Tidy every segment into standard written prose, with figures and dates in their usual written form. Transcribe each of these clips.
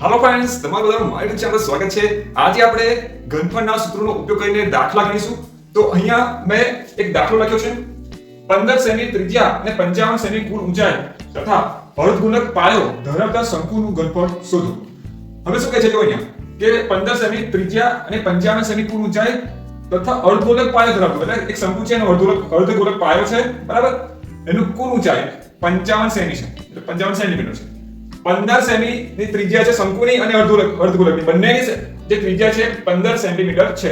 હાલો friends, તમારું બધાનું મારી યુટ્યુબ ચેનલ સ્વાગત છે. આજે આપણે ઘનફળના સૂત્રનો ઉપયોગ કરીને દાખલા ગણીશું. તો અહીંયા મેં એક દાખલો લખ્યો છે. 15 સેમી ત્રિજ્યા અને 55 સેમી કુલ ઊંચાઈ તથા અર્ધગોલક પાયો ધરાવતા શંકુનું ઘનફળ શોધો. હવે શું કહે છે જો અહીંયા કે 15 સેમી ત્રિજ્યા અને 55 સેમી કુલ ઊંચાઈ તથા અર્ધગોલક પાયો ધરાવતો, એટલે એક શંકુ છે એનો અર્ધગોલક પાયો છે, બરાબર. એનું કુલ ઊંચાઈ 55 સેમી છે, એટલે 55 સેન્ટીમીટર છે. 15 સેમી ની ત્રિજ્યા છે શંકુની અને અર્ધગોલકની, બંનેની જે ત્રિજ્યા છે 15 સેન્ટીમીટર છે.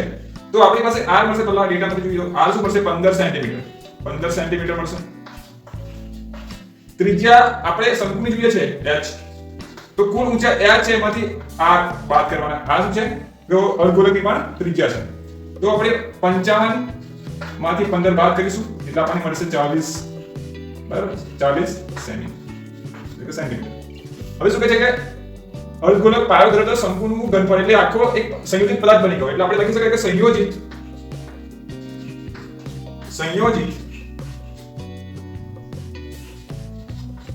તો આપણી પાસે r મળશે. પહેલા ડેટા પરથી જોઈએ r શું મળશે? 15 સેન્ટીમીટર. 15 સેન્ટીમીટર મળશે. ત્રિજ્યા આપણે શંકુની જોઈએ છે h, તો કુલ ઊંચાઈ h છે, એમાંથી r બાદ કરવાના. r શું છે? તો અર્ધગોલકની પણ ત્રિજ્યા છે. તો આપણે 55 માંથી 15 બાદ કરીશું એટલે આપણને મળશે 40, બરાબર, 40 સેમી એટલે સેન્ટીમીટર. હવે શું કહે છે કે અર્ધગોલક પાયો ધરાવતા શંકુનું ઘનફળ, એટલે આખો એક સંયોજિત પદાર્થ બની ગયો. એટલે આપણે લખી શકાય કે સંયોજિત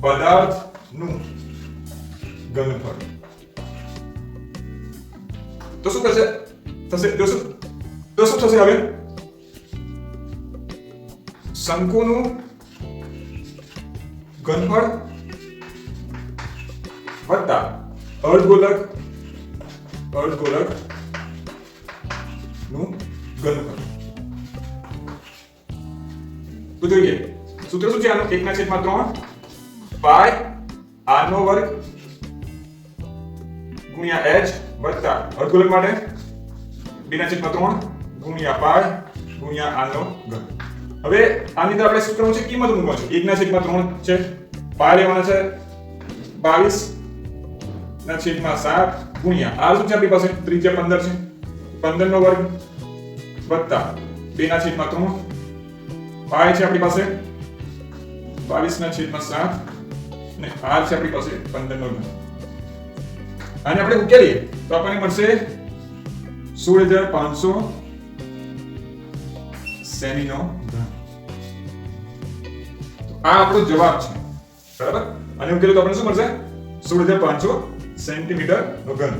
પદાર્થનું ઘનફળ. તો શું થશે? હવે શંકુનું ઘનફળ વત્તા અર્ધગોલક નું ઘનફળ. તો જોઈએ સૂત્ર શું છે આનું? 1/3 પાઈ r નો વર્ગ ગુણ્યા h વત્તા અર્ધગોલક માટે 2/3 ગુણ્યા પાઈ ગુણ્યા r નો ઘન. હવે આની અંદર આપણે સૂત્રનું છે કિંમત મૂકવાનું છે. 1/3 છે, પાઈ લેવાના છે 22/7 ગુણ્યા r શું છે આપણી પાસે? ત્રિજ્યા 15 છે, 15 નો વર્ગ વત્તા 2/3 પાઈ છે આપણી પાસે 22/7 અને r છે આપણી પાસે 15 નો ઘન. આને આપણે ઉકેલીએ તો આપણને મળશે 16500 સેમી નો ઘન. તો આ આપણો જવાબ છે, બરાબર. અને ઉકેલીએ તો આપણને શું મળશે? 16500 સેન્ટીમીટર નો ઘન.